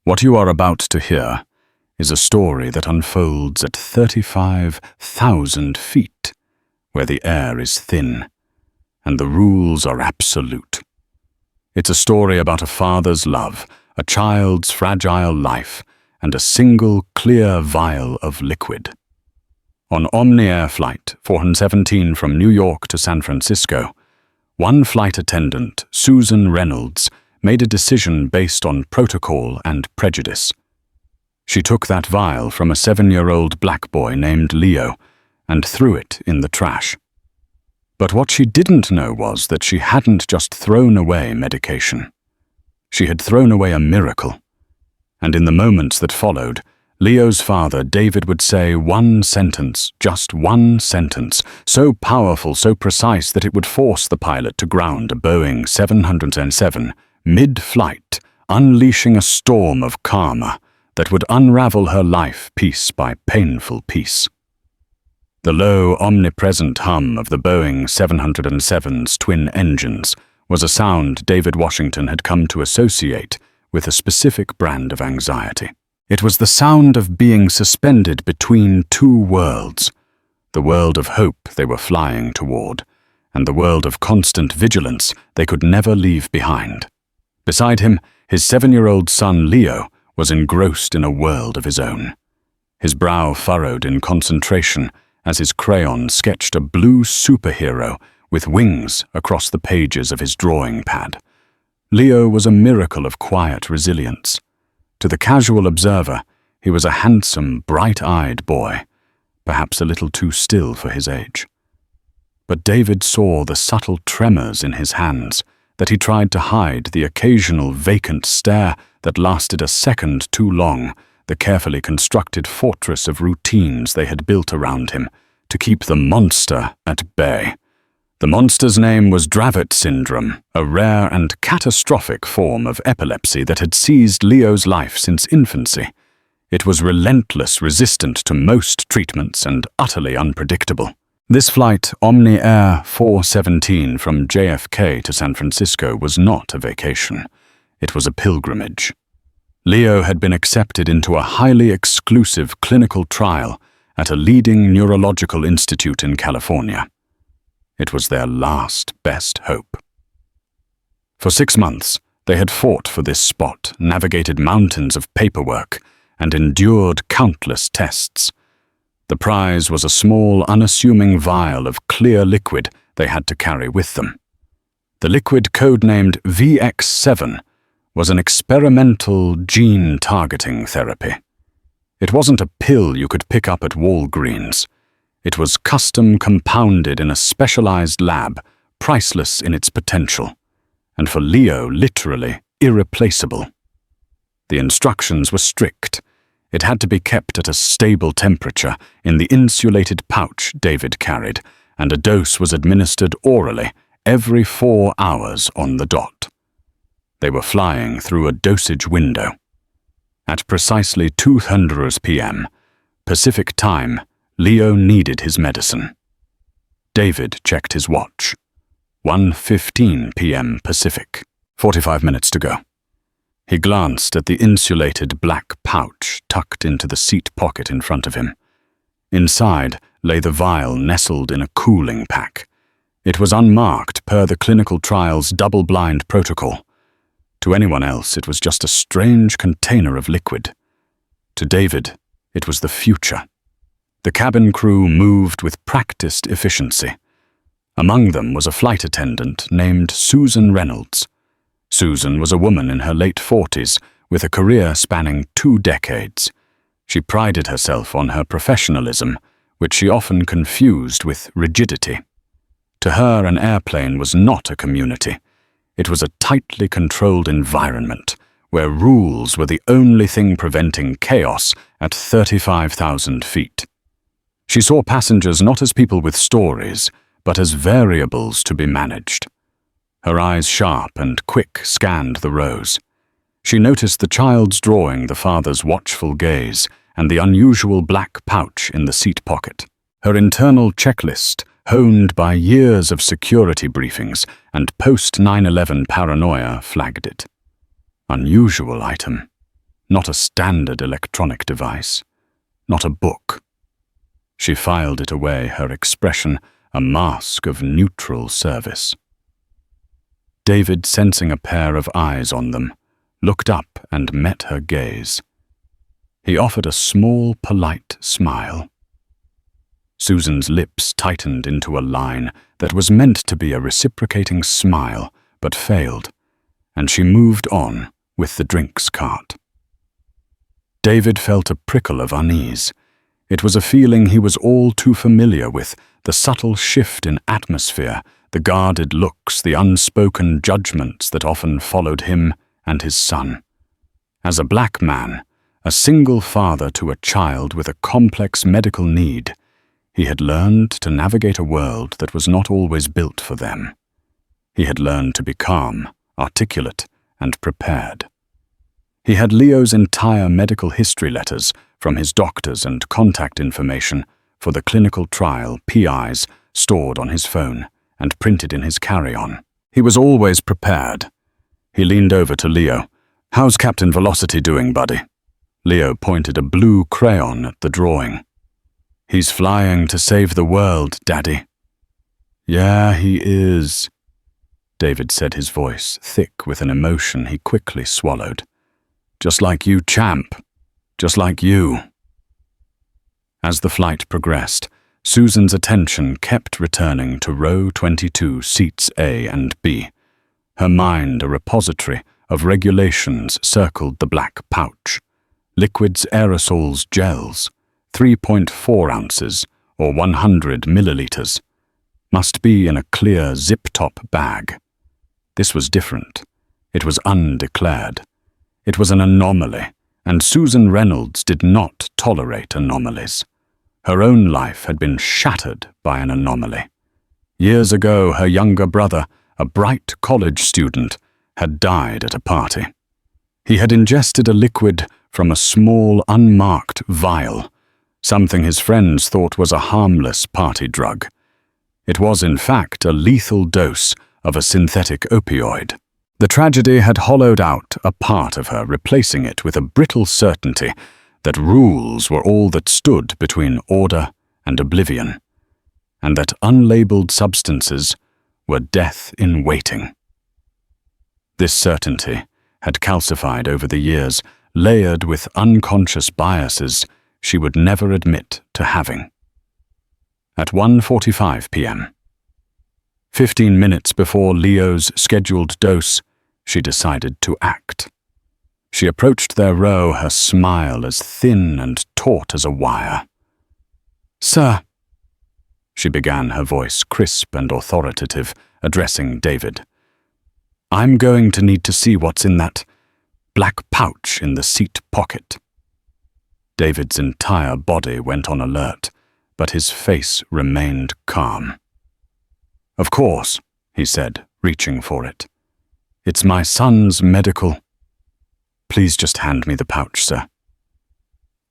What you are about to hear is a story that unfolds at 35,000 feet, where the air is thin and the rules are absolute. It's a story about a father's love, a child's fragile life, and a single clear vial of liquid. On Omni Air Flight 417 from New York to San Francisco, one flight attendant, Susan Reynolds, made a decision based on protocol and prejudice. She took that vial from a 7-year-old black boy named Leo and threw it in the trash. But what she didn't know was that she hadn't just thrown away medication. She had thrown away a miracle. And in the moments that followed, Leo's father, David, would say one sentence, just one sentence, so powerful, so precise that it would force the pilot to ground a Boeing 707 mid-flight, unleashing a storm of karma that would unravel her life piece by painful piece. The low, omnipresent hum of the Boeing 707's twin engines was a sound David Washington had come to associate with a specific brand of anxiety. It was the sound of being suspended between two worlds, the world of hope they were flying toward, and the world of constant vigilance they could never leave behind. Beside him, his 7-year-old son Leo was engrossed in a world of his own. His brow furrowed in concentration as his crayon sketched a blue superhero with wings across the pages of his drawing pad. Leo was a miracle of quiet resilience. To the casual observer, he was a handsome, bright-eyed boy, perhaps a little too still for his age. But David saw the subtle tremors in his hands, that he tried to hide the occasional vacant stare that lasted a second too long, the carefully constructed fortress of routines they had built around him to keep the monster at bay. The monster's name was Dravet syndrome, a rare and catastrophic form of epilepsy that had seized Leo's life since infancy. It was relentless, resistant to most treatments, and utterly unpredictable. This flight, Omni Air 417 from JFK to San Francisco, was not a vacation. It was a pilgrimage. Leo had been accepted into a highly exclusive clinical trial at a leading neurological institute in California. It was their last best hope. For 6 months, they had fought for this spot, navigated mountains of paperwork, and endured countless tests. The prize was a small, unassuming vial of clear liquid they had to carry with them. The liquid, codenamed VX7, was an experimental gene-targeting therapy. It wasn't a pill you could pick up at Walgreens. It was custom compounded in a specialized lab, priceless in its potential, and for Leo, literally irreplaceable. The instructions were strict. It had to be kept at a stable temperature in the insulated pouch David carried, and a dose was administered orally every 4 hours on the dot. They were flying through a dosage window. At precisely 2:00 p.m. Pacific time, Leo needed his medicine. David checked his watch. 1:15 p.m. Pacific. 45 minutes to go. He glanced at the insulated black pouch tucked into the seat pocket in front of him. Inside lay the vial nestled in a cooling pack. It was unmarked per the clinical trial's double-blind protocol. To anyone else, it was just a strange container of liquid. To David, it was the future. The cabin crew moved with practiced efficiency. Among them was a flight attendant named Susan Reynolds. Susan was a woman in her late 40s with a career spanning 2 decades. She prided herself on her professionalism, which she often confused with rigidity. To her, an airplane was not a community. It was a tightly controlled environment, where rules were the only thing preventing chaos at 35,000 feet. She saw passengers not as people with stories, but as variables to be managed. Her eyes sharp and quick scanned the rows. She noticed the child's drawing, the father's watchful gaze, and the unusual black pouch in the seat pocket. Her internal checklist, honed by years of security briefings and post-9/11 paranoia, flagged it. Unusual item. not a standard electronic device, not a book. She filed it away, her expression a mask of neutral service. David, sensing a pair of eyes on them, looked up and met her gaze. He offered a small, polite smile. Susan's lips tightened into a line that was meant to be a reciprocating smile, but failed, and she moved on with the drinks cart. David felt a prickle of unease. It was a feeling he was all too familiar with, the subtle shift in atmosphere, the guarded looks, the unspoken judgments that often followed him and his son. As a black man, a single father to a child with a complex medical need, he had learned to navigate a world that was not always built for them. He had learned to be calm, articulate, and prepared. He had Leo's entire medical history letters from his doctors and contact information for the clinical trial PIs stored on his phone and printed in his carry-on. He was always prepared. He leaned over to Leo. "How's Captain Velocity doing, buddy?" Leo pointed a blue crayon at the drawing. "He's flying to save the world, Daddy." "Yeah, he is," David said, his voice thick with an emotion he quickly swallowed. "Just like you, champ. Just like you." As the flight progressed, Susan's attention kept returning to row 22, seats A and B. Her mind a repository of regulations circled the black pouch. Liquids, aerosols, gels, 3.4 ounces or 100 milliliters. Must be in a clear zip-top bag. This was different. It was undeclared. It was an anomaly, and Susan Reynolds did not tolerate anomalies. Her own life had been shattered by an anomaly. Years ago, her younger brother, a bright college student, had died at a party. He had ingested a liquid from a small, unmarked vial, something his friends thought was a harmless party drug. It was, in fact, a lethal dose of a synthetic opioid. The tragedy had hollowed out a part of her, replacing it with a brittle certainty that rules were all that stood between order and oblivion, and that unlabeled substances were death in waiting. This certainty had calcified over the years, layered with unconscious biases she would never admit to having. At 1:45 p.m., 15 minutes before Leo's scheduled dose, she decided to act. She approached their row, her smile as thin and taut as a wire. "Sir," she began, her voice crisp and authoritative, addressing David. "I'm going to need to see what's in that black pouch in the seat pocket." David's entire body went on alert, but his face remained calm. "Of course," he said, reaching for it. "It's my son's medical—" "Please just hand me the pouch, sir."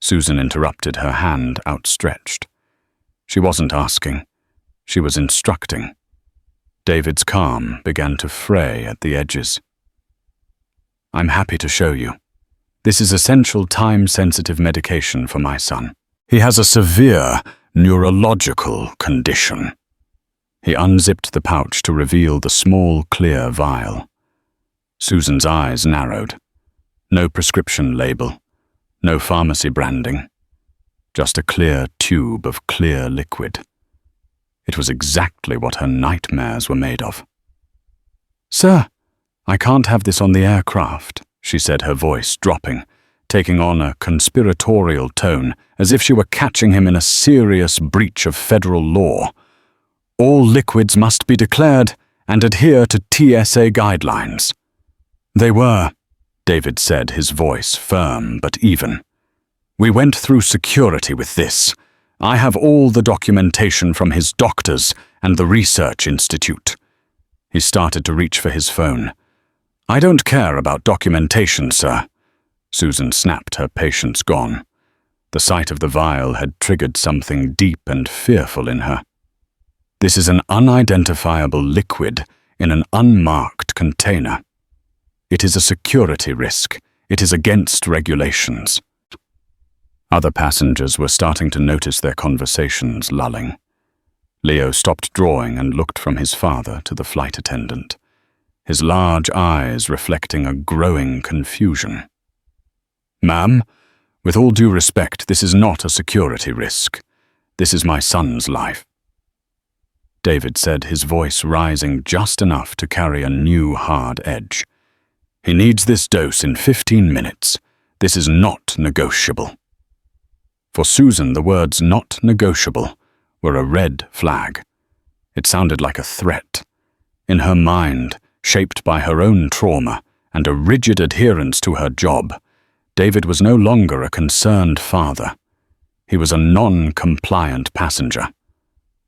Susan interrupted, her hand outstretched. She wasn't asking. She was instructing. David's calm began to fray at the edges. "I'm happy to show you. This is essential time-sensitive medication for my son. He has a severe neurological condition." He unzipped the pouch to reveal the small, clear vial. Susan's eyes narrowed. No prescription label, no pharmacy branding, just a clear tube of clear liquid. It was exactly what her nightmares were made of. "Sir, I can't have this on the aircraft," she said, her voice dropping, taking on a conspiratorial tone, as if she were catching him in a serious breach of federal law. "All liquids must be declared and adhere to TSA guidelines." "They were," David said, his voice firm but even. "We went through security with this. I have all the documentation from his doctors and the research institute." He started to reach for his phone. "I don't care about documentation, sir." Susan snapped, her patience gone. The sight of the vial had triggered something deep and fearful in her. "This is an unidentifiable liquid in an unmarked container. It is a security risk. It is against regulations." Other passengers were starting to notice their conversations lulling. Leo stopped drawing and looked from his father to the flight attendant, his large eyes reflecting a growing confusion. "Ma'am, with all due respect, this is not a security risk. This is my son's life." David said, his voice rising just enough to carry a new hard edge. "He needs this dose in 15 minutes. This is not negotiable." For Susan, the words "not negotiable" were a red flag. It sounded like a threat. In her mind, shaped by her own trauma and a rigid adherence to her job, David was no longer a concerned father. He was a non-compliant passenger.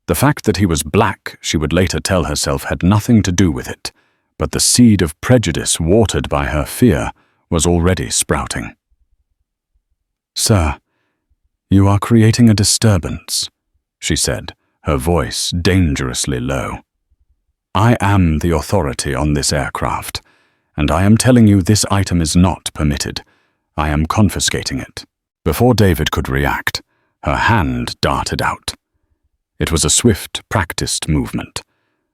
The fact that he was black, she would later tell herself, had nothing to do with it, but the seed of prejudice watered by her fear was already sprouting. "Sir, you are creating a disturbance," she said, her voice dangerously low. "I am the authority on this aircraft, and I am telling you this item is not permitted. I am confiscating it." Before David could react, her hand darted out. It was a swift, practiced movement.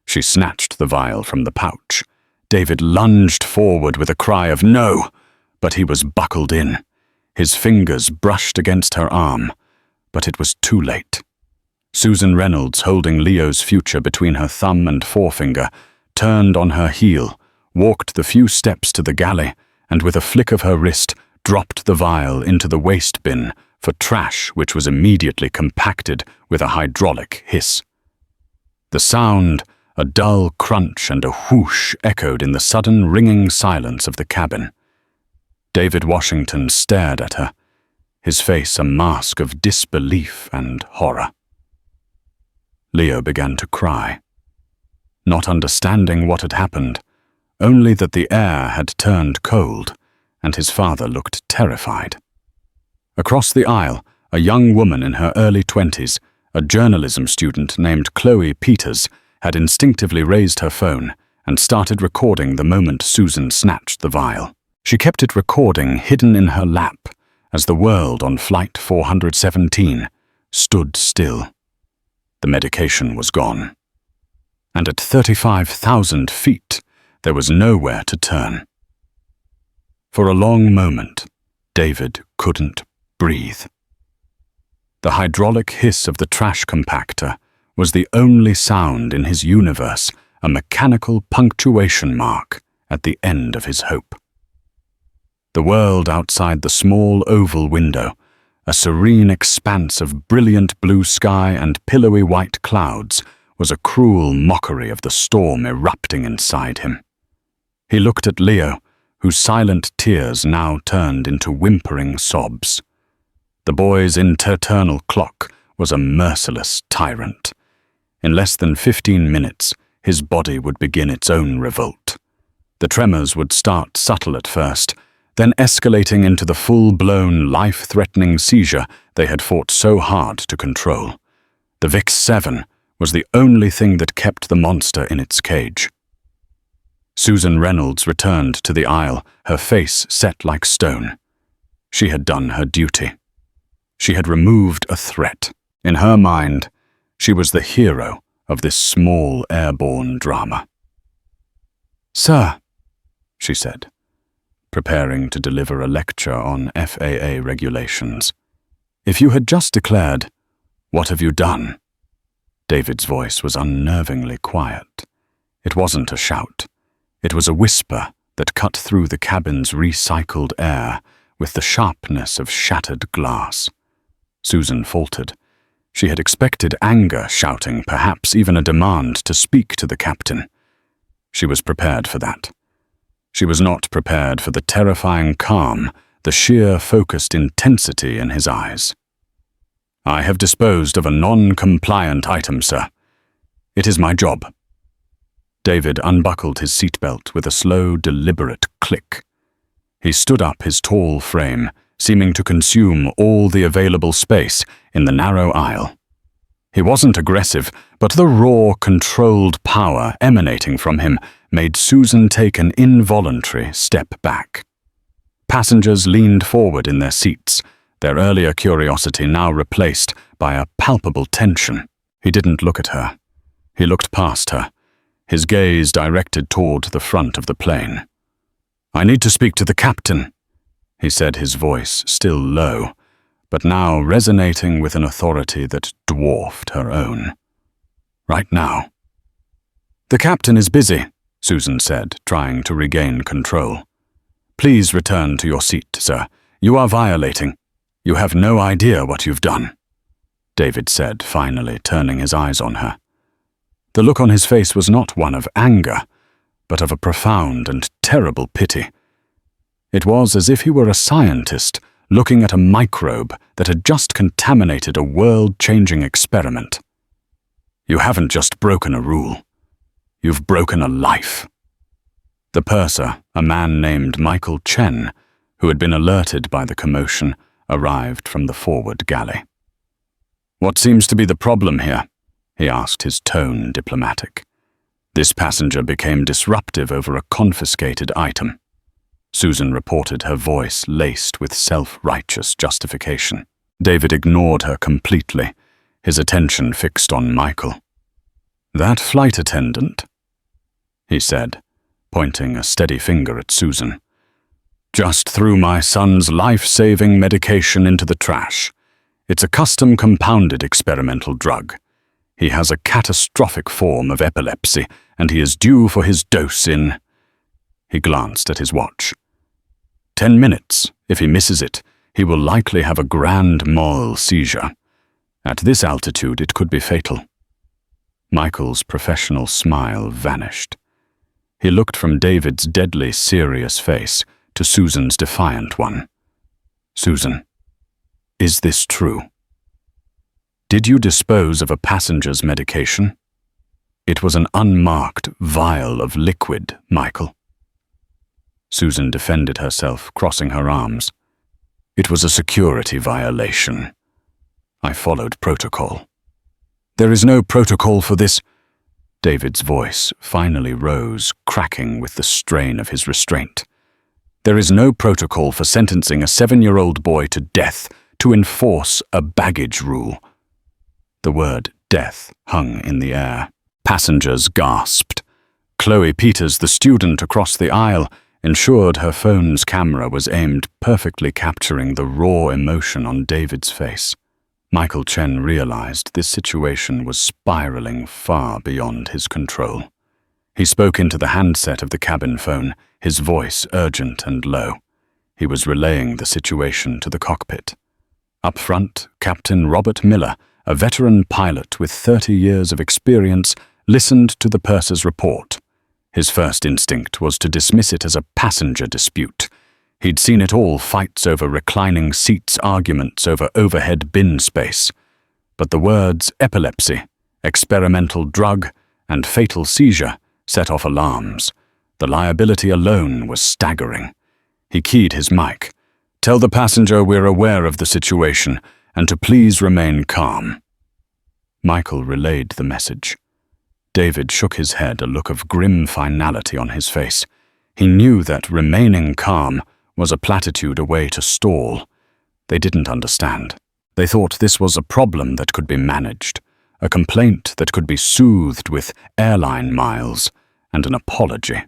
She snatched the vial from the pouch. David lunged forward with a cry of "no," but he was buckled in. His fingers brushed against her arm, but it was too late. Susan Reynolds, holding Leo's future between her thumb and forefinger, turned on her heel, walked the few steps to the galley, and with a flick of her wrist, dropped the vial into the waste bin for trash, which was immediately compacted with a hydraulic hiss. The sound, a dull crunch and a whoosh, echoed in the sudden ringing silence of the cabin. David Washington stared at her, his face a mask of disbelief and horror. Leo began to cry, not understanding what had happened, only that the air had turned cold, and his father looked terrified. Across the aisle, a young woman in her early 20s, a journalism student named Chloe Peters, had instinctively raised her phone and started recording the moment Susan snatched the vial. She kept it recording hidden in her lap as the world on Flight 417 stood still. The medication was gone. And at 35,000 feet, there was nowhere to turn. For a long moment, David couldn't breathe. The hydraulic hiss of the trash compactor was the only sound in his universe, a mechanical punctuation mark at the end of his hope. The world outside the small oval window, a serene expanse of brilliant blue sky and pillowy white clouds, was a cruel mockery of the storm erupting inside him. He looked at Leo, whose silent tears now turned into whimpering sobs. The boy's internal clock was a merciless tyrant. In less than 15 minutes, his body would begin its own revolt. The tremors would start subtle at first, then escalating into the full-blown, life-threatening seizure they had fought so hard to control. The VIX-7 was the only thing that kept the monster in its cage. Susan Reynolds returned to the aisle, her face set like stone. She had done her duty. She had removed a threat. In her mind, she was the hero of this small airborne drama. "Sir," she said, preparing to deliver a lecture on FAA regulations. "If you had just declared, 'What have you done?'" David's voice was unnervingly quiet. It wasn't a shout. It was a whisper that cut through the cabin's recycled air with the sharpness of shattered glass. Susan faltered. She had expected anger, shouting, perhaps even a demand to speak to the captain. She was prepared for that. She was not prepared for the terrifying calm, the sheer focused intensity in his eyes. "I have disposed of a non-compliant item, sir. It is my job." David unbuckled his seatbelt with a slow, deliberate click. He stood up his tall frame, seeming to consume all the available space in the narrow aisle. He wasn't aggressive, but the raw, controlled power emanating from him made Susan take an involuntary step back. Passengers leaned forward in their seats, their earlier curiosity now replaced by a palpable tension. He didn't look at her. He looked past her, his gaze directed toward the front of the plane. "I need to speak to the captain," he said, his voice still low, but now resonating with an authority that dwarfed her own. "Right now." "The captain is busy," Susan said, trying to regain control. "Please return to your seat, sir. You are violating. You have no idea what you've done," David said, finally turning his eyes on her. The look on his face was not one of anger, but of a profound and terrible pity. It was as if he were a scientist looking at a microbe that had just contaminated a world-changing experiment. "You haven't just broken a rule. You've broken a life." The purser, a man named Michael Chen, who had been alerted by the commotion, arrived from the forward galley. "What seems to be the problem here?" he asked, his tone diplomatic. "This passenger became disruptive over a confiscated item." Susan reported, her voice laced with self-righteous justification. David ignored her completely, his attention fixed on Michael. "That flight attendant," he said, pointing a steady finger at Susan, "just threw my son's life-saving medication into the trash. It's a custom-compounded experimental drug. He has a catastrophic form of epilepsy, and he is due for his dose in—" He glanced at his watch. 10 minutes. If he misses it, he will likely have a grand mal seizure. At this altitude, it could be fatal." Michael's professional smile vanished. He looked from David's deadly serious face to Susan's defiant one. "Susan, is this true? Did you dispose of a passenger's medication? It was an unmarked vial of liquid, Michael." Susan defended herself, crossing her arms. "It was a security violation. I followed protocol." "There is no protocol for this." David's voice finally rose, cracking with the strain of his restraint. "There is no protocol for sentencing a 7-year-old boy to death to enforce a baggage rule." The word death hung in the air. Passengers gasped. Chloe Peters, the student across the aisle, ensured her phone's camera was aimed, perfectly capturing the raw emotion on David's face. Michael Chen realized this situation was spiraling far beyond his control. He spoke into the handset of the cabin phone, his voice urgent and low. He was relaying the situation to the cockpit. Up front, Captain Robert Miller, a veteran pilot with 30 years of experience, listened to the purser's report. His first instinct was to dismiss it as a passenger dispute. He'd seen it all, fights over reclining seats, arguments over overhead bin space. But the words epilepsy, experimental drug, and fatal seizure set off alarms. The liability alone was staggering. He keyed his mic. "Tell the passenger we're aware of the situation and to please remain calm." Michael relayed the message. David shook his head, a look of grim finality on his face. He knew that remaining calm was a platitude, a way to stall. They didn't understand. They thought this was a problem that could be managed, a complaint that could be soothed with airline miles and an apology.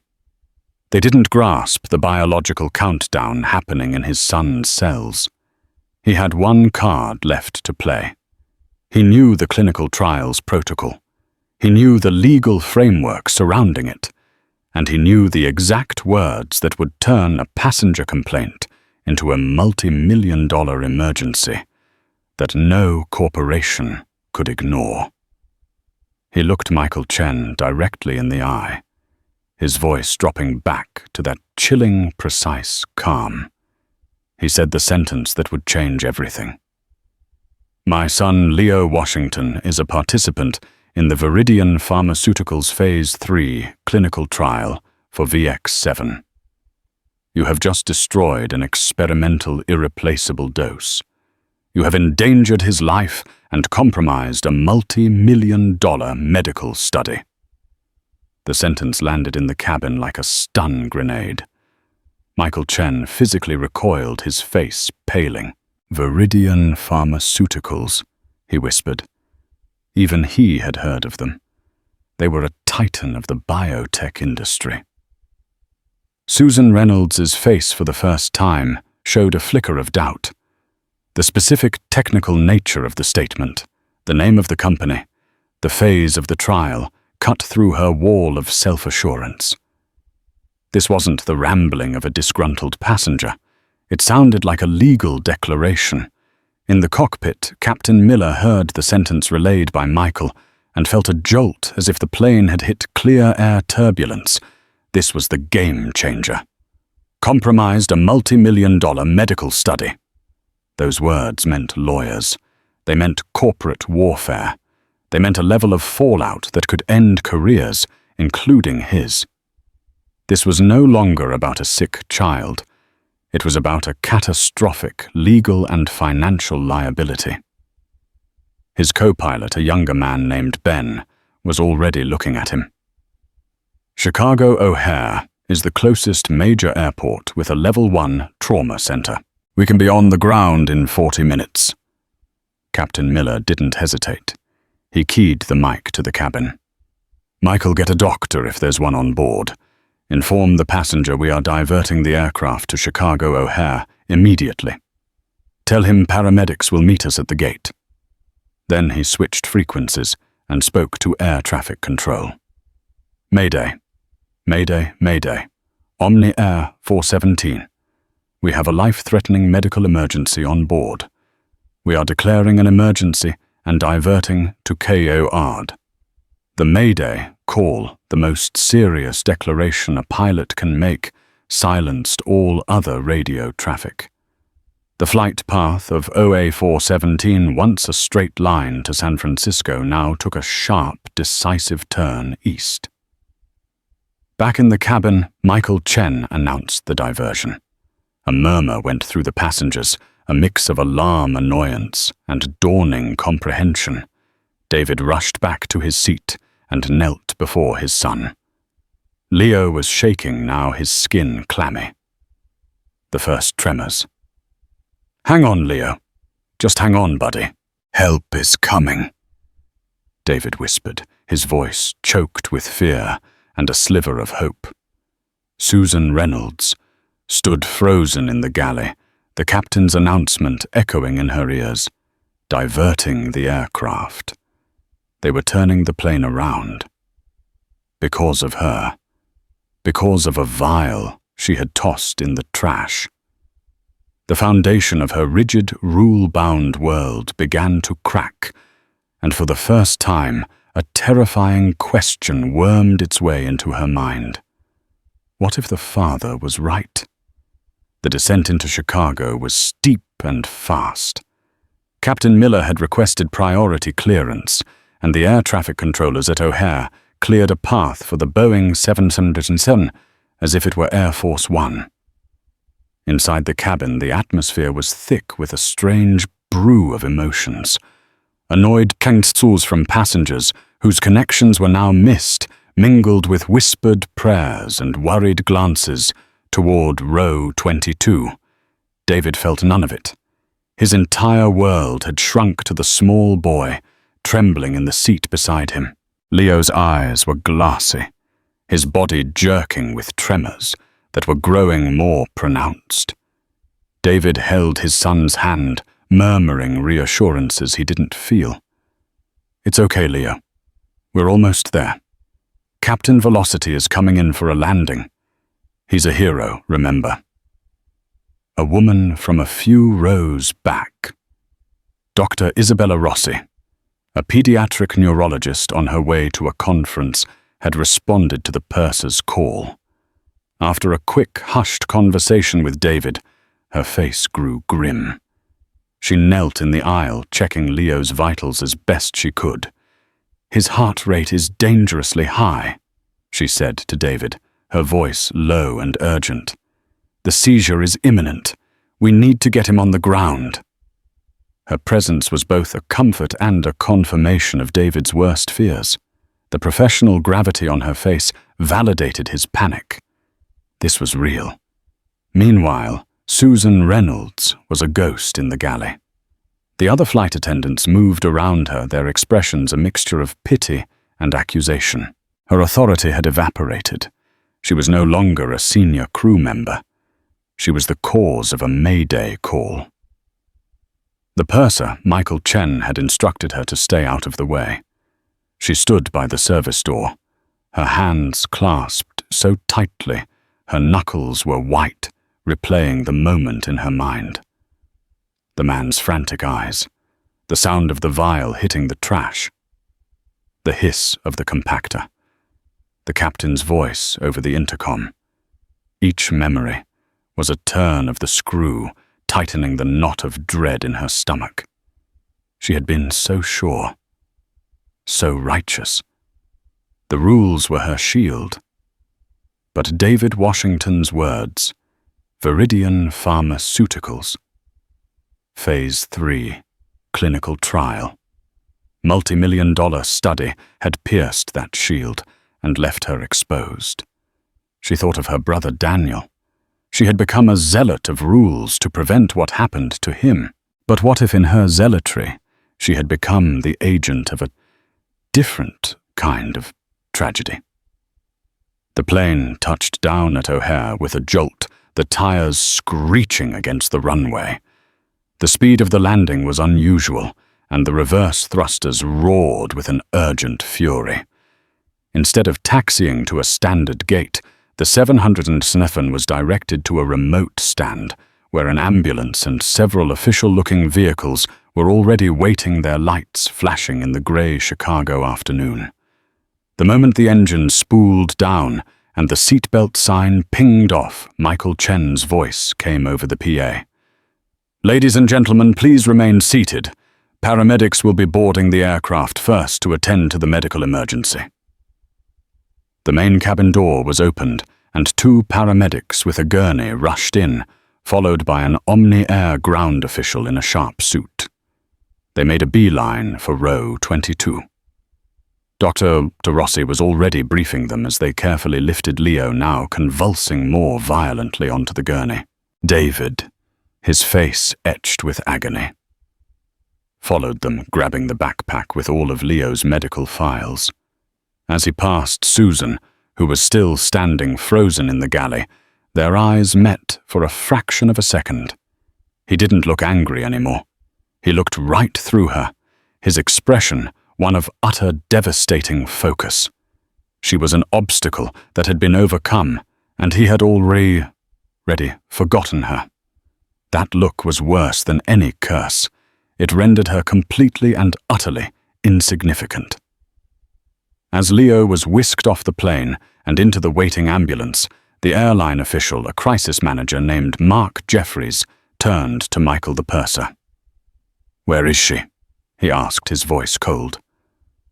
They didn't grasp the biological countdown happening in his son's cells. He had one card left to play. He knew the clinical trials protocol. He knew the legal framework surrounding it, and he knew the exact words that would turn a passenger complaint into a multi-million-dollar emergency that no corporation could ignore. He looked Michael Chen directly in the eye, his voice dropping back to that chilling, precise calm. He said the sentence that would change everything. "My son Leo Washington is a participant in the Viridian Pharmaceuticals Phase 3 clinical trial for VX7. You have just destroyed an experimental, irreplaceable dose. You have endangered his life and compromised a multi-million-dollar medical study." The sentence landed in the cabin like a stun grenade. Michael Chen physically recoiled, his face paling. "Viridian Pharmaceuticals," he whispered. Even he had heard of them. They were a titan of the biotech industry. Susan Reynolds's face for the first time showed a flicker of doubt. The specific technical nature of the statement, the name of the company, the phase of the trial, cut through her wall of self-assurance. This wasn't the rambling of a disgruntled passenger. It sounded like a legal declaration. In the cockpit, Captain Miller heard the sentence relayed by Michael and felt a jolt as if the plane had hit clear air turbulence. This was the game changer. Compromised a multi-million-dollar medical study. Those words meant lawyers. They meant corporate warfare. They meant a level of fallout that could end careers, including his. This was no longer about a sick child. It was about a catastrophic legal and financial liability. His co-pilot, a younger man named Ben, was already looking at him. Chicago O'Hare is the closest major airport with a Level 1 trauma center. We can be on the ground in 40 minutes. Captain Miller didn't hesitate. He keyed the mic to the cabin. "Michael, get a doctor if there's one on board. Inform the passenger we are diverting the aircraft to Chicago O'Hare immediately. Tell him paramedics will meet us at the gate." Then he switched frequencies and spoke to air traffic control. "Mayday. Mayday, Mayday. Omni Air 417. We have a life-threatening medical emergency on board. We are declaring an emergency and diverting to KORD." The Mayday call, the most serious declaration a pilot can make, silenced all other radio traffic. The flight path of OA 417, once a straight line to San Francisco, now took a sharp, decisive turn east. Back in the cabin, Michael Chen announced the diversion. A murmur went through the passengers, a mix of alarm, annoyance, and dawning comprehension. David rushed back to his seat and knelt before his son. Leo was shaking now, his skin clammy. The first tremors. "Hang on, Leo. Just hang on, buddy. Help is coming," David whispered, his voice choked with fear and a sliver of hope. Susan Reynolds stood frozen in the galley, the captain's announcement echoing in her ears, diverting the aircraft. They were turning the plane around. Because of her. Because of a vial she had tossed in the trash. The foundation of her rigid, rule-bound world began to crack, and for the first time, a terrifying question wormed its way into her mind. What if the father was right? The descent into Chicago was steep and fast. Captain Miller had requested priority clearance, and the air traffic controllers at O'Hare cleared a path for the Boeing 777 as if it were Air Force One. Inside the cabin, the atmosphere was thick with a strange brew of emotions. Annoyed kangstsus from passengers, whose connections were now missed, mingled with whispered prayers and worried glances toward row 22. David felt none of it. His entire world had shrunk to the small boy, trembling in the seat beside him. Leo's eyes were glassy, his body jerking with tremors that were growing more pronounced. David held his son's hand, murmuring reassurances he didn't feel. "It's okay, Leo. We're almost there. Captain Velocity is coming in for a landing. He's a hero, remember." A woman from a few rows back. Dr. Isabella Rossi, a pediatric neurologist on her way to a conference, had responded to the purser's call. After a quick, hushed conversation with David, her face grew grim. She knelt in the aisle, checking Leo's vitals as best she could. "His heart rate is dangerously high," she said to David, her voice low and urgent. "The seizure is imminent. We need to get him on the ground." Her presence was both a comfort and a confirmation of David's worst fears. The professional gravity on her face validated his panic. This was real. Meanwhile, Susan Reynolds was a ghost in the galley. The other flight attendants moved around her, their expressions a mixture of pity and accusation. Her authority had evaporated. She was no longer a senior crew member. She was the cause of a Mayday call. The purser, Michael Chen, had instructed her to stay out of the way. She stood by the service door, her hands clasped so tightly her knuckles were white, replaying the moment in her mind. The man's frantic eyes, the sound of the vial hitting the trash, the hiss of the compactor, the captain's voice over the intercom. Each memory was a turn of the screw, tightening the knot of dread in her stomach. She had been so sure, so righteous. The rules were her shield. But David Washington's words, Viridian Pharmaceuticals, Phase 3, clinical trial, multi-million-dollar study had pierced that shield and left her exposed. She thought of her brother Daniel. She had become a zealot of rules to prevent what happened to him. But what if in her zealotry she had become the agent of a different kind of tragedy? The plane touched down at O'Hare with a jolt, the tires screeching against the runway. The speed of the landing was unusual, and the reverse thrusters roared with an urgent fury. Instead of taxiing to a standard gate, the 707 was directed to a remote stand, where an ambulance and several official-looking vehicles were already waiting, their lights flashing in the gray Chicago afternoon. The moment the engine spooled down and the seatbelt sign pinged off, Michael Chen's voice came over the PA. "Ladies and gentlemen, please remain seated. Paramedics will be boarding the aircraft first to attend to the medical emergency." The main cabin door was opened, and 2 paramedics with a gurney rushed in, followed by an Omni Air ground official in a sharp suit. They made a beeline for row 22. Dr. Rossi was already briefing them as they carefully lifted Leo, now convulsing more violently, onto the gurney. David, his face etched with agony, followed them, grabbing the backpack with all of Leo's medical files. As he passed Susan, who was still standing frozen in the galley, their eyes met for a fraction of a second. He didn't look angry anymore. He looked right through her, his expression one of utter devastating focus. She was an obstacle that had been overcome, and he had already forgotten her. That look was worse than any curse. It rendered her completely and utterly insignificant. As Leo was whisked off the plane and into the waiting ambulance, the airline official, a crisis manager named Mark Jeffries, turned to Michael the purser. "Where is she?" he asked, his voice cold.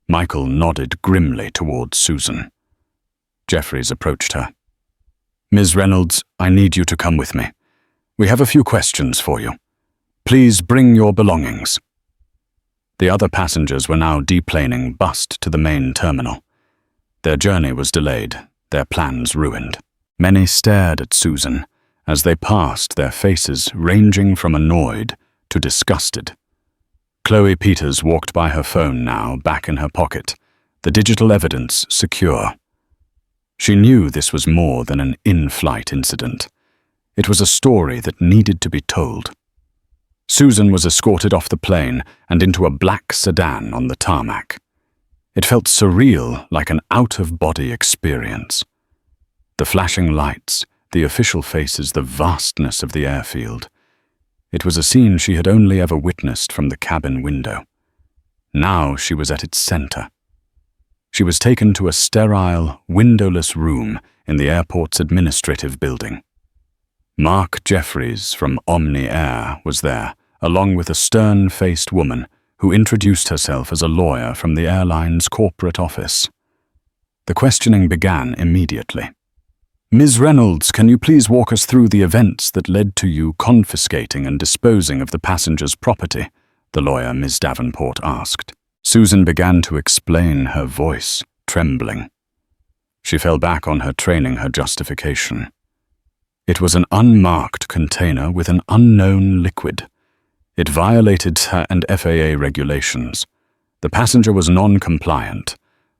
Michael nodded grimly towards Susan. Jeffries approached her. "Ms. Reynolds, I need you to come with me. We have a few questions for you. Please bring your belongings." The other passengers were now deplaning bust to the main terminal. Their journey was delayed, their plans ruined. Many stared at Susan as they passed, their faces ranging from annoyed to disgusted. Chloe Peters walked by her phone now, back in her pocket, the digital evidence secure. She knew this was more than an in-flight incident. It was a story that needed to be told. Susan was escorted off the plane and into a black sedan on the tarmac. It felt surreal, like an out-of-body experience. The flashing lights, the official faces, the vastness of the airfield. It was a scene she had only ever witnessed from the cabin window. Now she was at its center. She was taken to a sterile, windowless room in the airport's administrative building. Mark Jeffries from Omni Air was there, along with a stern-faced woman who introduced herself as a lawyer from the airline's corporate office. The questioning began immediately. "Ms. Reynolds, can you please walk us through the events that led to you confiscating and disposing of the passenger's property?" the lawyer, Ms. Davenport, asked. Susan began to explain, her voice trembling. She fell back on her training, her justification. It was an unmarked container with an unknown liquid. It violated SAA and FAA regulations. The passenger was non-compliant.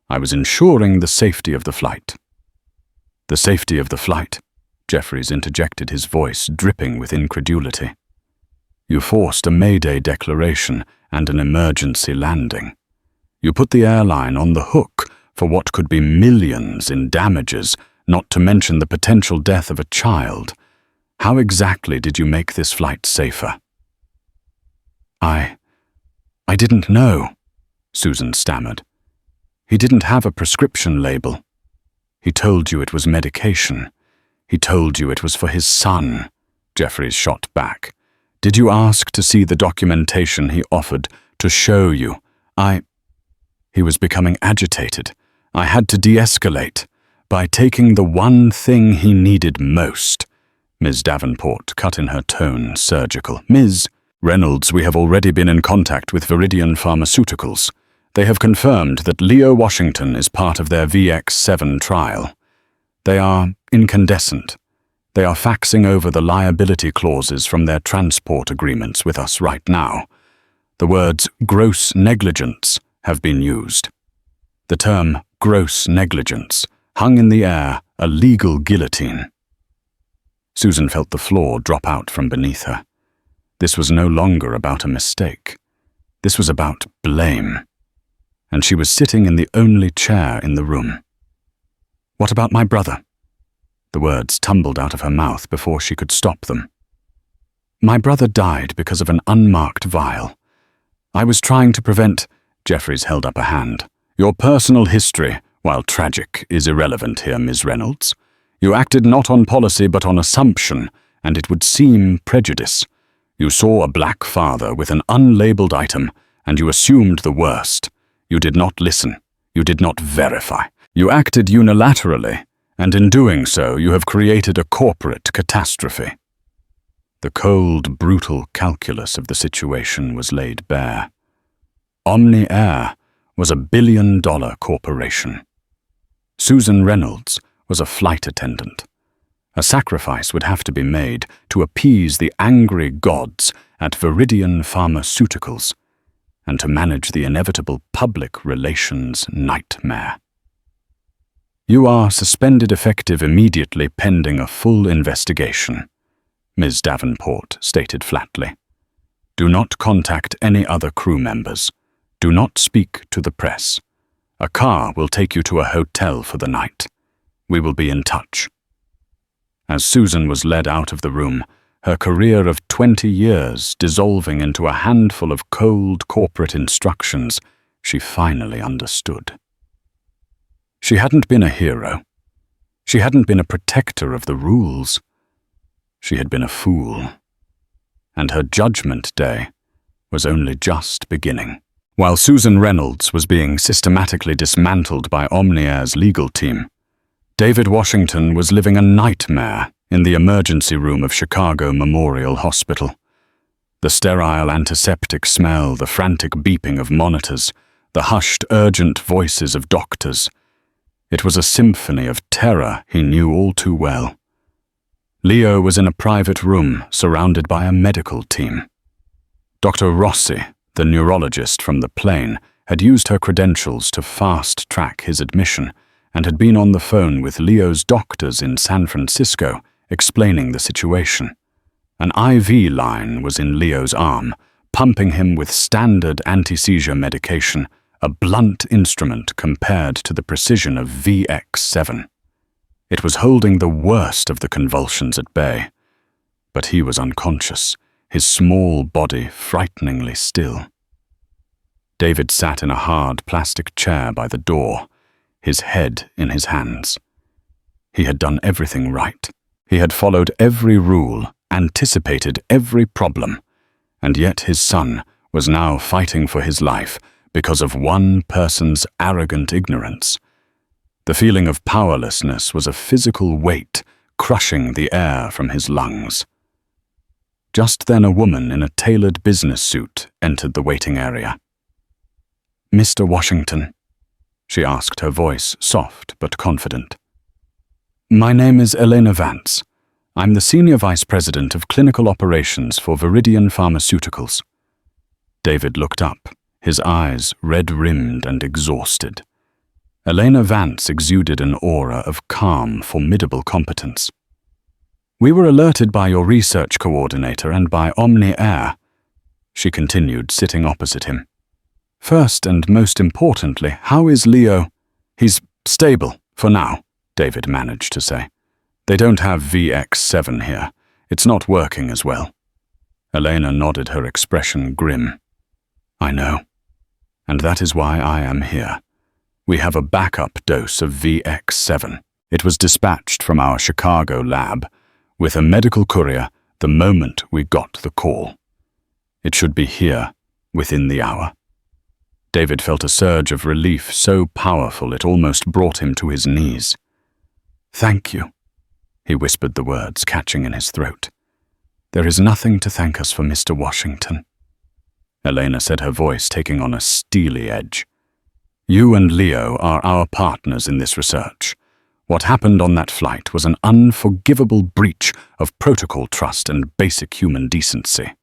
I was ensuring the safety of the flight. The safety of the flight? Jeffries interjected, his voice dripping with incredulity. You forced a Mayday declaration and an emergency landing. You put the airline on the hook for what could be millions in damages, not to mention the potential death of a child. How exactly did you make this flight safer? I didn't know, Susan stammered. He didn't have a prescription label. He told you it was medication. He told you it was for his son, Jeffries shot back. Did you ask to see the documentation he offered to show you? He was becoming agitated. I had to de-escalate by taking the one thing he needed most. Ms. Davenport cut in her tone surgical. Ms. Reynolds, we have already been in contact with Viridian Pharmaceuticals. They have confirmed that Leo Washington is part of their VX7 trial. They are incandescent. They are faxing over the liability clauses from their transport agreements with us right now. The words gross negligence have been used. The term gross negligence hung in the air, a legal guillotine. Susan felt the floor drop out from beneath her. This was no longer about a mistake. This was about blame. And she was sitting in the only chair in the room. What about my brother? The words tumbled out of her mouth before she could stop them. My brother died because of an unmarked vial. I was trying to prevent... Jeffries held up a hand. Your personal history, while tragic, is irrelevant here, Ms. Reynolds. You acted not on policy but on assumption, and it would seem prejudice. You saw a black father with an unlabeled item, and you assumed the worst. You did not listen. You did not verify. You acted unilaterally, and in doing so you have created a corporate catastrophe. The cold, brutal calculus of the situation was laid bare. Omni Air was $1 billion corporation. Susan Reynolds was a flight attendant. A sacrifice would have to be made to appease the angry gods at Viridian Pharmaceuticals and to manage the inevitable public relations nightmare. You are suspended effective immediately pending a full investigation, Ms. Davenport stated flatly. Do not contact any other crew members. Do not speak to the press. A car will take you to a hotel for the night. We will be in touch. As Susan was led out of the room, her career of 20 years dissolving into a handful of cold corporate instructions, she finally understood. She hadn't been a hero. She hadn't been a protector of the rules. She had been a fool. And her judgment day was only just beginning. While Susan Reynolds was being systematically dismantled by Omniair's legal team, David Washington was living a nightmare in the emergency room of Chicago Memorial Hospital. The sterile antiseptic smell, the frantic beeping of monitors, the hushed, urgent voices of doctors. It was a symphony of terror he knew all too well. Leo was in a private room surrounded by a medical team. Dr. Rossi, the neurologist from the plane, had used her credentials to fast-track his admission and had been on the phone with Leo's doctors in San Francisco explaining the situation. An IV line was in Leo's arm, pumping him with standard anti-seizure medication, a blunt instrument compared to the precision of VX7. It was holding the worst of the convulsions at bay. But he was unconscious, his small body frighteningly still. David sat in a hard plastic chair by the door, his head in his hands. He had done everything right. He had followed every rule, anticipated every problem, and yet his son was now fighting for his life because of one person's arrogant ignorance. The feeling of powerlessness was a physical weight crushing the air from his lungs. Just then a woman in a tailored business suit entered the waiting area. Mr. Washington, she asked, her voice soft but confident. My name is Elena Vance. I'm the Senior Vice President of Clinical Operations for Viridian Pharmaceuticals. David looked up, his eyes red-rimmed and exhausted. Elena Vance exuded an aura of calm, formidable competence. We were alerted by your research coordinator and by Omni Air, she continued, sitting opposite him. First and most importantly, how is Leo? He's stable, for now, David managed to say. They don't have VX7 here. It's not working as well. Elena nodded, her expression grim. I know. And that is why I am here. We have a backup dose of VX7. It was dispatched from our Chicago lab with a medical courier the moment we got the call. It should be here within the hour. David felt a surge of relief so powerful it almost brought him to his knees. Thank you. He whispered the words, catching in his throat. There is nothing to thank us for, Mr. Washington. Elena said, her voice taking on a steely edge. You and Leo are our partners in this research. What happened on that flight was an unforgivable breach of protocol trust and basic human decency.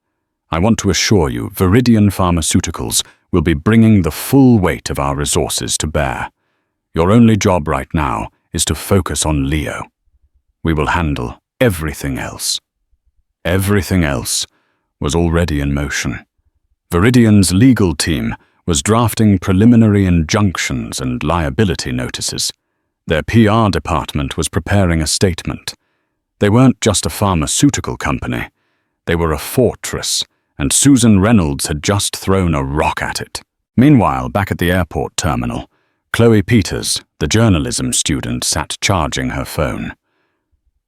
I want to assure you, Viridian Pharmaceuticals will be bringing the full weight of our resources to bear. Your only job right now is to focus on Leo. We will handle everything else. Everything else was already in motion. Viridian's legal team was drafting preliminary injunctions and liability notices. Their PR department was preparing a statement. They weren't just a pharmaceutical company. They were a fortress, and Susan Reynolds had just thrown a rock at it. Meanwhile, back at the airport terminal, Chloe Peters, the journalism student, sat charging her phone.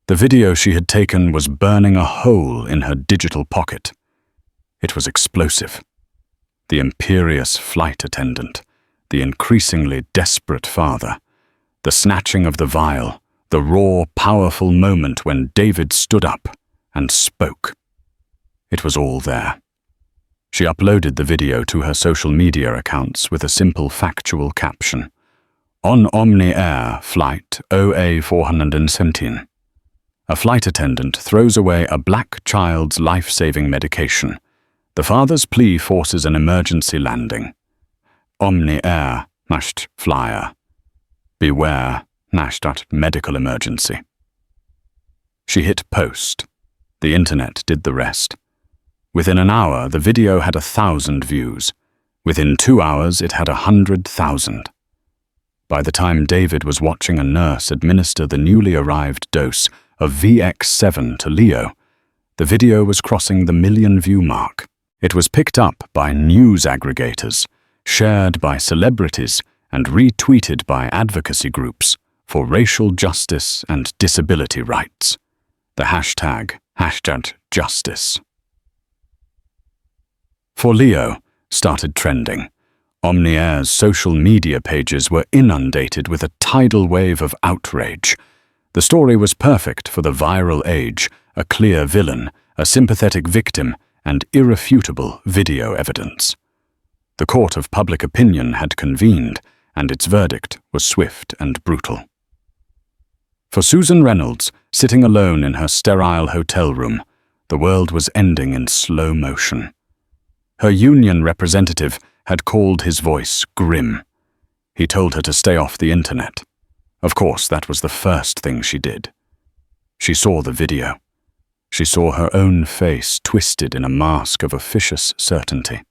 The video she had taken was burning a hole in her digital pocket. It was explosive. The imperious flight attendant, the increasingly desperate father, the snatching of the vial, the raw, powerful moment when David stood up and spoke. It was all there. She uploaded the video to her social media accounts with a simple factual caption. On Omni Air Flight OA417. A flight attendant throws away a black child's life-saving medication. The father's plea forces an emergency landing. Omni Air Nasht Flyer. Beware Nashtat medical emergency. She hit post. The internet did the rest. Within an hour, the video had 1,000 views. Within 2 hours, it had 100,000. By the time David was watching a nurse administer the newly arrived dose of VX7 to Leo, the video was crossing the 1 million view mark. It was picked up by news aggregators, shared by celebrities, and retweeted by advocacy groups for racial justice and disability rights. The hashtag #justice. For Leo started trending. Omni Air's social media pages were inundated with a tidal wave of outrage. The story was perfect for the viral age, a clear villain, a sympathetic victim, and irrefutable video evidence. The court of public opinion had convened, and its verdict was swift and brutal. For Susan Reynolds, sitting alone in her sterile hotel room, the world was ending in slow motion. Her union representative had called his voice grim. He told her to stay off the internet. Of course, that was the first thing she did. She saw the video. She saw her own face twisted in a mask of officious certainty.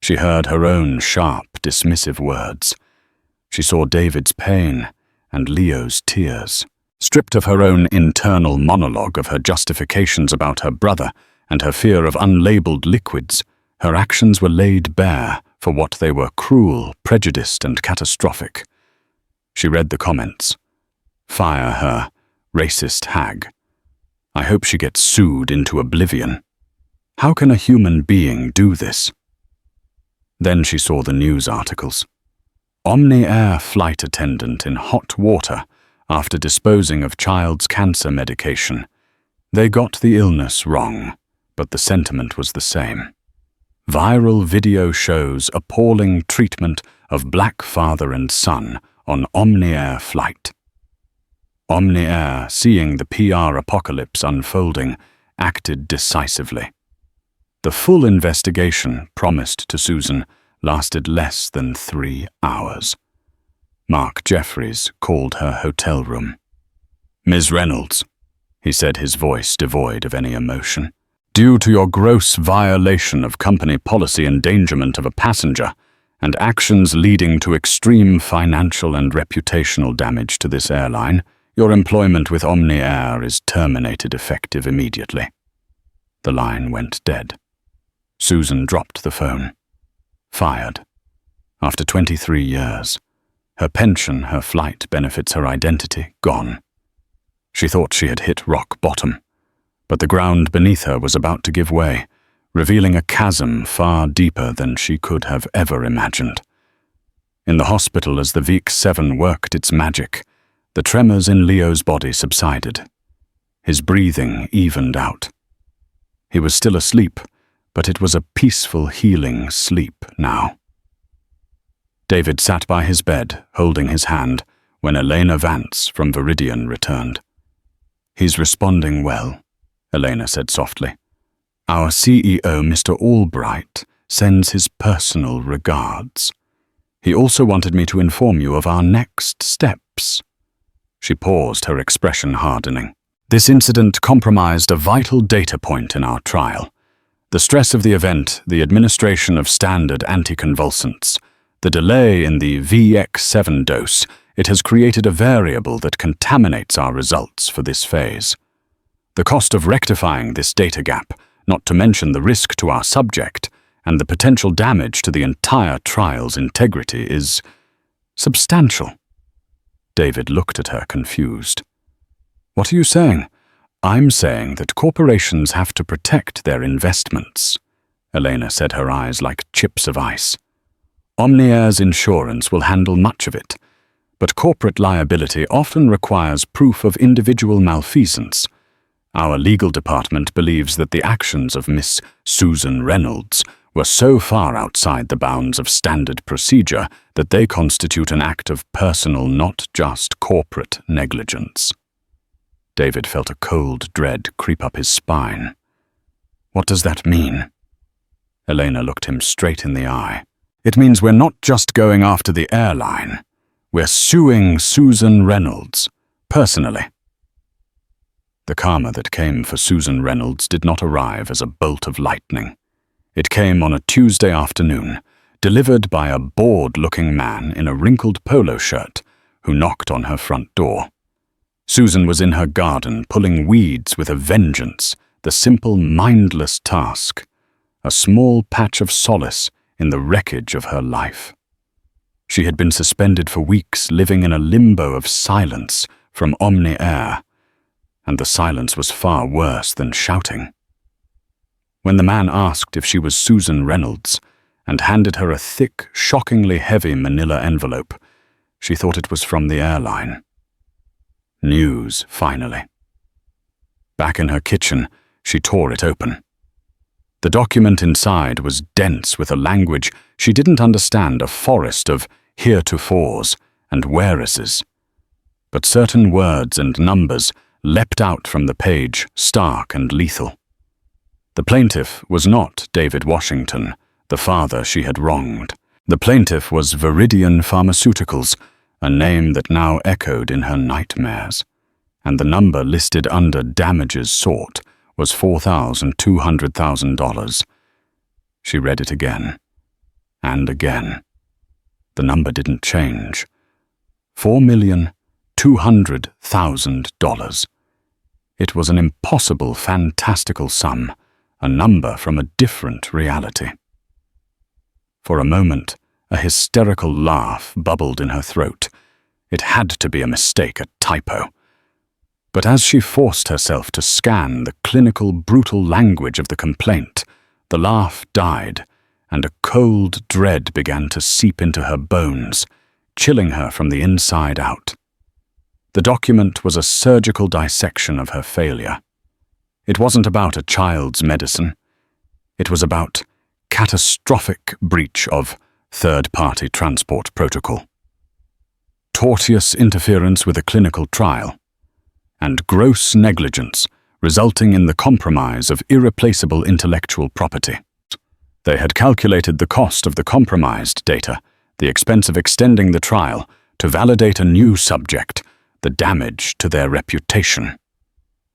She heard her own sharp, dismissive words. She saw David's pain and Leo's tears. Stripped of her own internal monologue of her justifications about her brother and her fear of unlabeled liquids, her actions were laid bare for what they were: cruel, prejudiced, and catastrophic. She read the comments. Fire her, racist hag. I hope she gets sued into oblivion. How can a human being do this? Then she saw the news articles. Omni Air flight attendant in hot water after disposing of child's cancer medication. They got the illness wrong, but the sentiment was the same. Viral video shows appalling treatment of black father and son on Omni Air flight. Omni Air, seeing the PR apocalypse unfolding, acted decisively. The full investigation, promised to Susan, lasted less than 3 hours. Mark Jeffries called her hotel room. "Ms. Reynolds," he said, his voice devoid of any emotion, "due to your gross violation of company policy endangerment of a passenger and actions leading to extreme financial and reputational damage to this airline, your employment with Omni Air is terminated effective immediately." The line went dead. Susan dropped the phone. Fired. After 23 years. Her pension, her flight benefits, her identity, gone. She thought she had hit rock bottom, but the ground beneath her was about to give way, revealing a chasm far deeper than she could have ever imagined. In the hospital, as the VX-7 worked its magic, the tremors in Leo's body subsided. His breathing evened out. He was still asleep, but it was a peaceful, healing sleep now. David sat by his bed, holding his hand, when Elena Vance from Viridian returned. "He's responding well," Elena said softly. "Our CEO, Mr. Albright, sends his personal regards. He also wanted me to inform you of our next steps." She paused, her expression hardening. "This incident compromised a vital data point in our trial. The stress of the event, the administration of standard anticonvulsants, the delay in the VX-7 dose, it has created a variable that contaminates our results for this phase. The cost of rectifying this data gap, not to mention the risk to our subject, and the potential damage to the entire trial's integrity is substantial." David looked at her, confused. "What are you saying?" "I'm saying that corporations have to protect their investments," Elena said, her eyes like chips of ice. "Omni Air's insurance will handle much of it, but corporate liability often requires proof of individual malfeasance. Our legal department believes that the actions of Miss Susan Reynolds were so far outside the bounds of standard procedure that they constitute an act of personal, not just corporate, negligence." David felt a cold dread creep up his spine. "What does that mean?" Elena looked him straight in the eye. "It means we're not just going after the airline. We're suing Susan Reynolds, personally." The karma that came for Susan Reynolds did not arrive as a bolt of lightning. It came on a Tuesday afternoon, delivered by a bored-looking man in a wrinkled polo shirt who knocked on her front door. Susan was in her garden pulling weeds with a vengeance, the simple, mindless task, a small patch of solace in the wreckage of her life. She had been suspended for weeks, living in a limbo of silence from Omni Air, and the silence was far worse than shouting. When the man asked if she was Susan Reynolds and handed her a thick, shockingly heavy manila envelope, she thought it was from the airline. News, finally. Back in her kitchen, she tore it open. The document inside was dense with a language she didn't understand, a forest of heretofores and whereases. But certain words and numbers leapt out from the page, stark and lethal. The plaintiff was not David Washington, the father she had wronged. The plaintiff was Viridian Pharmaceuticals, a name that now echoed in her nightmares, and the number listed under damages sought was $4,200,000. She read it again, and again. The number didn't change. $4,200,000. It was an impossible, fantastical sum, a number from a different reality. For a moment, a hysterical laugh bubbled in her throat. It had to be a mistake, a typo. But as she forced herself to scan the clinical, brutal language of the complaint, the laugh died, and a cold dread began to seep into her bones, chilling her from the inside out. The document was a surgical dissection of her failure. It wasn't about a child's medicine. It was about catastrophic breach of third-party transport protocol. Tortious interference with a clinical trial. and gross negligence, resulting in the compromise of irreplaceable intellectual property. They had calculated the cost of the compromised data, the expense of extending the trial, to validate a new subject, the damage to their reputation.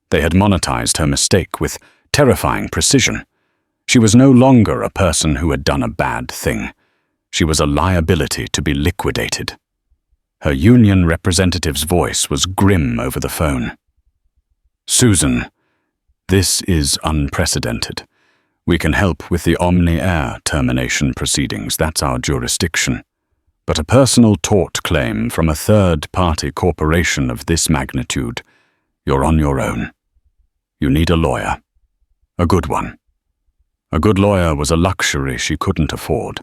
They had monetized her mistake with terrifying precision. She was no longer a person who had done a bad thing. She was a liability to be liquidated. Her union representative's voice was grim over the phone. "Susan, this is unprecedented. We can help with the Omni Air termination proceedings, that's our jurisdiction. But a personal tort claim from a third-party corporation of this magnitude, you're on your own. You need a lawyer. A good one." A good lawyer was a luxury she couldn't afford.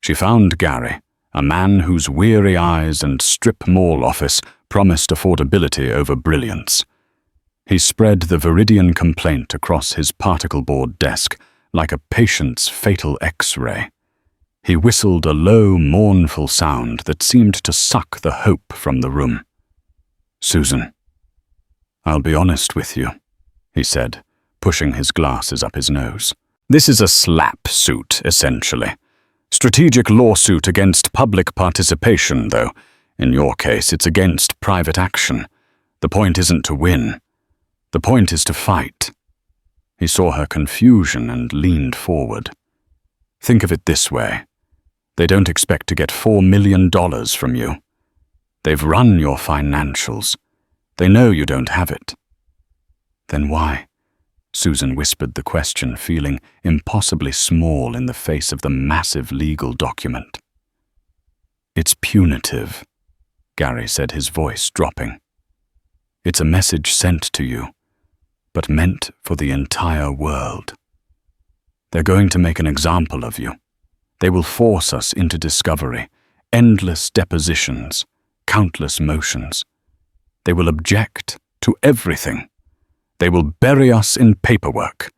She found Gary, a man whose weary eyes and strip mall office promised affordability over brilliance. He spread the Viridian complaint across his particle board desk like a patient's fatal X-ray. He whistled a low, mournful sound that seemed to suck the hope from the room. "Susan, I'll be honest with you," he said, pushing his glasses up his nose. "This is a slap suit, essentially. Strategic lawsuit against public participation, though. In your case, it's against private action. The point isn't to win. The point is to fight." He saw her confusion and leaned forward. "Think of it this way. They don't expect to get $4 million from you. They've run your financials. They know you don't have it." "Then why?" Susan whispered the question, feeling impossibly small in the face of the massive legal document. "It's punitive," Gary said, his voice dropping. "It's a message sent to you, but meant for the entire world. They're going to make an example of you. They will force us into discovery, endless depositions, countless motions. They will object to everything. They will bury us in paperwork.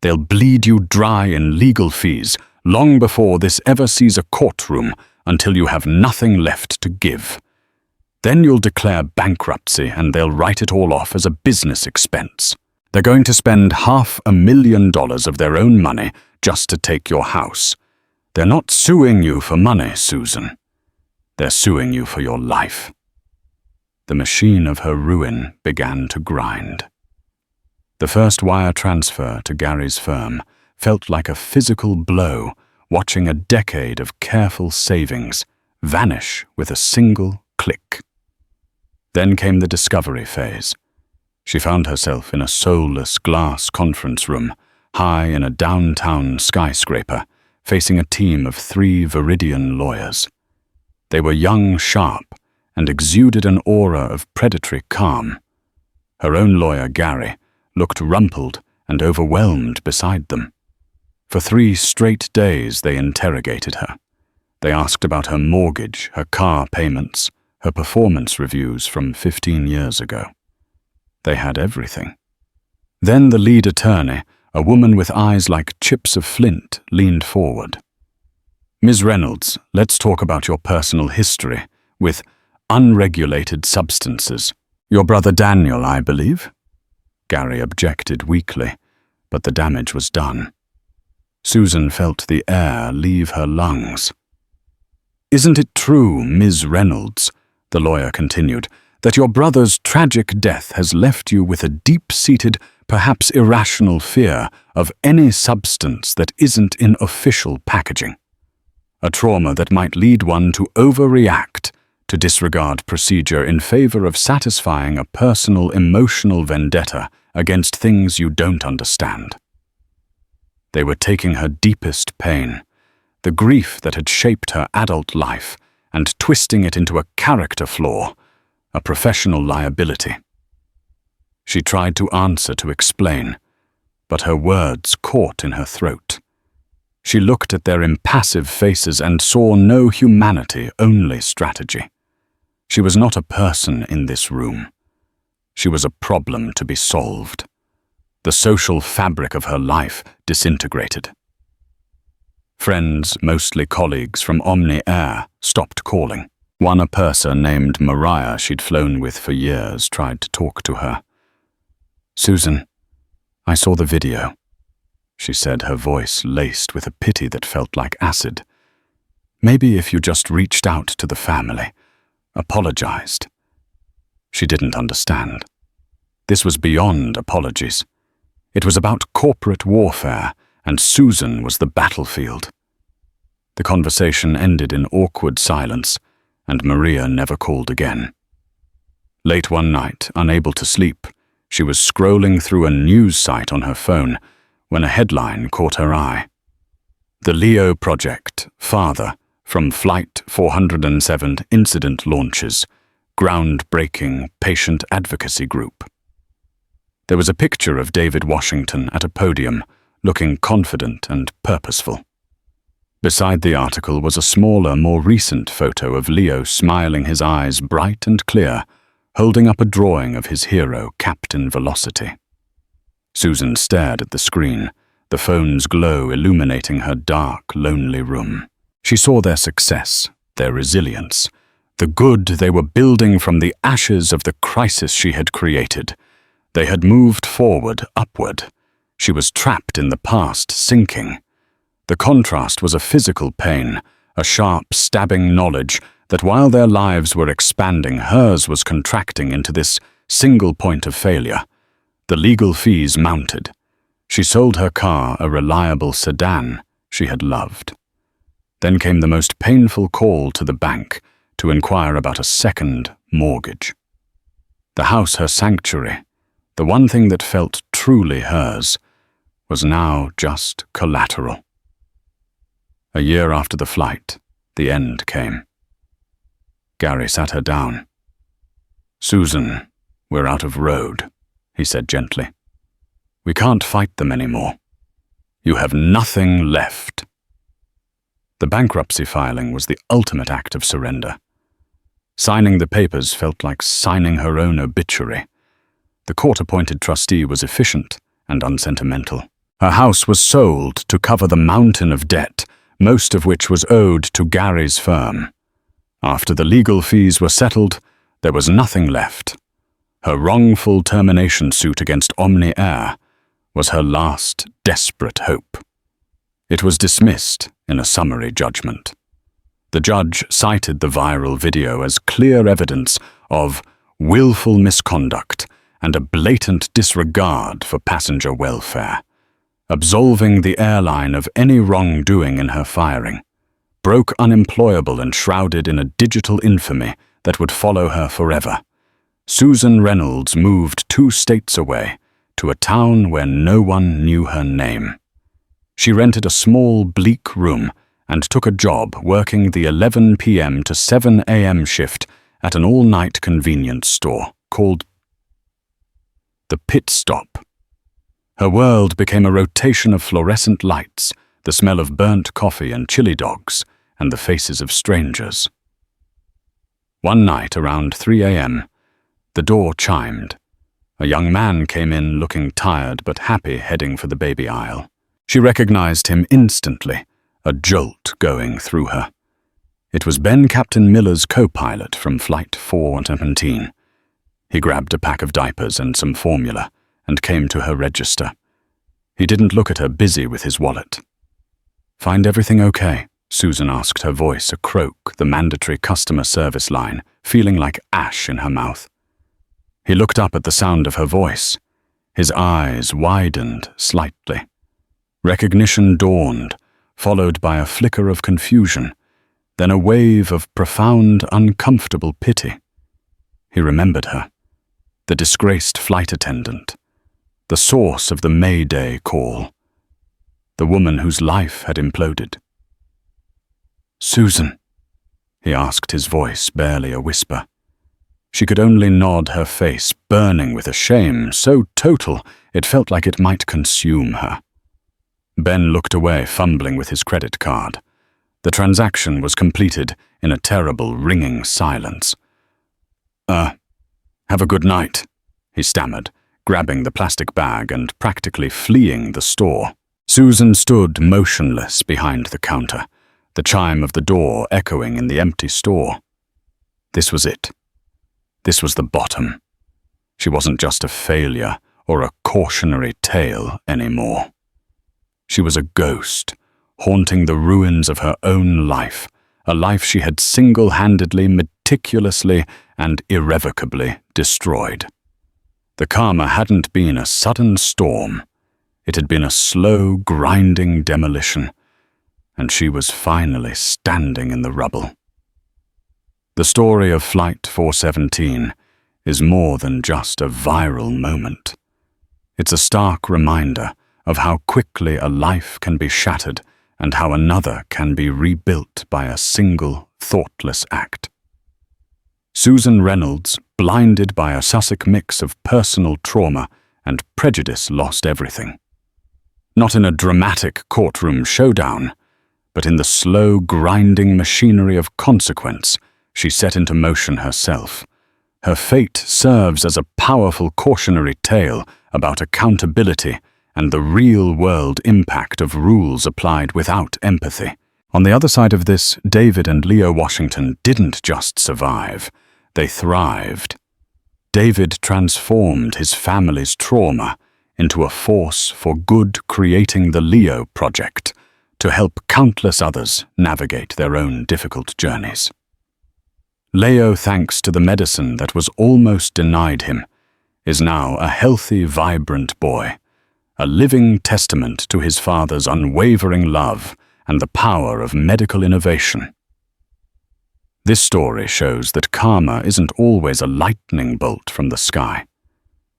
They'll bleed you dry in legal fees long before this ever sees a courtroom until you have nothing left to give. Then you'll declare bankruptcy and they'll write it all off as a business expense. They're going to spend $500,000 of their own money just to take your house. They're not suing you for money, Susan. They're suing you for your life." The machine of her ruin began to grind. The first wire transfer to Gary's firm felt like a physical blow, watching a decade of careful savings vanish with a single click. Then came the discovery phase. She found herself in a soulless glass conference room, high in a downtown skyscraper, facing a team of 3 Viridian lawyers. They were young, sharp, and exuded an aura of predatory calm. Her own lawyer, Gary, looked rumpled and overwhelmed beside them. For 3 straight days they interrogated her. They asked about her mortgage, her car payments, her performance reviews from 15 years ago. They had everything. Then the lead attorney, a woman with eyes like chips of flint, leaned forward. "Ms. Reynolds, let's talk about your personal history with unregulated substances. Your brother Daniel, I believe?" Gary objected weakly, but the damage was done. Susan felt the air leave her lungs. "Isn't it true, Ms. Reynolds," the lawyer continued, "that your brother's tragic death has left you with a deep-seated, perhaps irrational fear of any substance that isn't in official packaging? A trauma that might lead one to overreact, to disregard procedure in favor of satisfying a personal emotional vendetta against things you don't understand." They were taking her deepest pain, the grief that had shaped her adult life, and twisting it into a character flaw, a professional liability. She tried to answer, to explain, but her words caught in her throat. She looked at their impassive faces and saw no humanity, only strategy. She was not a person in this room. She was a problem to be solved. The social fabric of her life disintegrated. Friends, mostly colleagues from Omni Air, stopped calling. One purser named Mariah she'd flown with for years tried to talk to her. "Susan, I saw the video," she said, her voice laced with a pity that felt like acid. "Maybe if you just reached out to the family, apologized." She didn't understand. This was beyond apologies. It was about corporate warfare, and Susan was the battlefield. The conversation ended in awkward silence, and Maria never called again. Late one night, unable to sleep, she was scrolling through a news site on her phone when a headline caught her eye. "The Leo Project, Father, from Flight 407 Incident Launches, Groundbreaking Patient Advocacy Group." There was a picture of David Washington at a podium, looking confident and purposeful. Beside the article was a smaller, more recent photo of Leo smiling, his eyes bright and clear, holding up a drawing of his hero, Captain Velocity. Susan stared at the screen, the phone's glow illuminating her dark, lonely room. She saw their success, their resilience, the good they were building from the ashes of the crisis she had created. They had moved forward, upward. She was trapped in the past, sinking. The contrast was a physical pain, a sharp, stabbing knowledge that while their lives were expanding, hers was contracting into this single point of failure. The legal fees mounted. She sold her car, a reliable sedan she had loved. Then came the most painful call to the bank to inquire about a second mortgage. The house, her sanctuary, the one thing that felt truly hers, was now just collateral. A year after the flight, the end came. Gary sat her down. "Susan, we're out of road," he said gently. "We can't fight them anymore. You have nothing left." The bankruptcy filing was the ultimate act of surrender. Signing the papers felt like signing her own obituary. The court-appointed trustee was efficient and unsentimental. Her house was sold to cover the mountain of debt, most of which was owed to Gary's firm. After the legal fees were settled, there was nothing left. Her wrongful termination suit against Omni Air was her last desperate hope. It was dismissed in a summary judgment. The judge cited the viral video as clear evidence of willful misconduct and a blatant disregard for passenger welfare, absolving the airline of any wrongdoing in her firing, broke unemployable and shrouded in a digital infamy that would follow her forever. Susan Reynolds moved 2 states away to a town where no one knew her name. She rented a small, bleak room and took a job working the 11 p.m. to 7 a.m. shift at an all-night convenience store called the Pit Stop. Her world became a rotation of fluorescent lights, the smell of burnt coffee and chili dogs, and the faces of strangers. One night around 3 a.m., the door chimed. A young man came in looking tired but happy, heading for the baby aisle. She recognized him instantly, a jolt going through her. It was Ben Captain Miller's co-pilot from Flight 417. He grabbed a pack of diapers and some formula and came to her register. He didn't look at her, busy with his wallet. "Find everything okay?" Susan asked, her voice a croak, the mandatory customer service line, feeling like ash in her mouth. He looked up at the sound of her voice. His eyes widened slightly. Recognition dawned, followed by a flicker of confusion, then a wave of profound, uncomfortable pity. He remembered her, the disgraced flight attendant, the source of the Mayday call, the woman whose life had imploded. "Susan," he asked, his voice barely a whisper. She could only nod, her face burning with a shame so total it felt like it might consume her. Ben looked away, fumbling with his credit card. The transaction was completed in a terrible, ringing silence. Have a good night," he stammered, grabbing the plastic bag and practically fleeing the store. Susan stood motionless behind the counter, the chime of the door echoing in the empty store. This was it. This was the bottom. She wasn't just a failure or a cautionary tale anymore. She was a ghost, haunting the ruins of her own life, a life she had single-handedly, meticulously, and irrevocably destroyed. The karma hadn't been a sudden storm. It had been a slow, grinding demolition, and she was finally standing in the rubble. The story of Flight 417 is more than just a viral moment. It's a stark reminder of how quickly a life can be shattered and how another can be rebuilt by a single, thoughtless act. Susan Reynolds, blinded by a Sussex mix of personal trauma and prejudice, lost everything. Not in a dramatic courtroom showdown, but in the slow, grinding machinery of consequence she set into motion herself. Her fate serves as a powerful cautionary tale about accountability and the real-world impact of rules applied without empathy. On the other side of this, David and Leo Washington didn't just survive, they thrived. David transformed his family's trauma into a force for good, creating the Leo Project to help countless others navigate their own difficult journeys. Leo, thanks to the medicine that was almost denied him, is now a healthy, vibrant boy, a living testament to his father's unwavering love and the power of medical innovation. This story shows that karma isn't always a lightning bolt from the sky.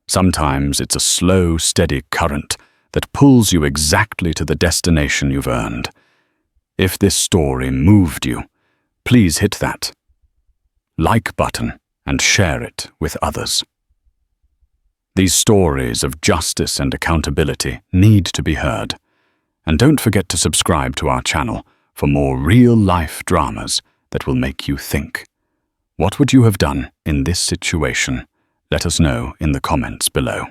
Sometimes it's a slow, steady current that pulls you exactly to the destination you've earned. If this story moved you, please hit that like button and share it with others. These stories of justice and accountability need to be heard. And don't forget to subscribe to our channel for more real-life dramas that will make you think. What would you have done in this situation? Let us know in the comments below.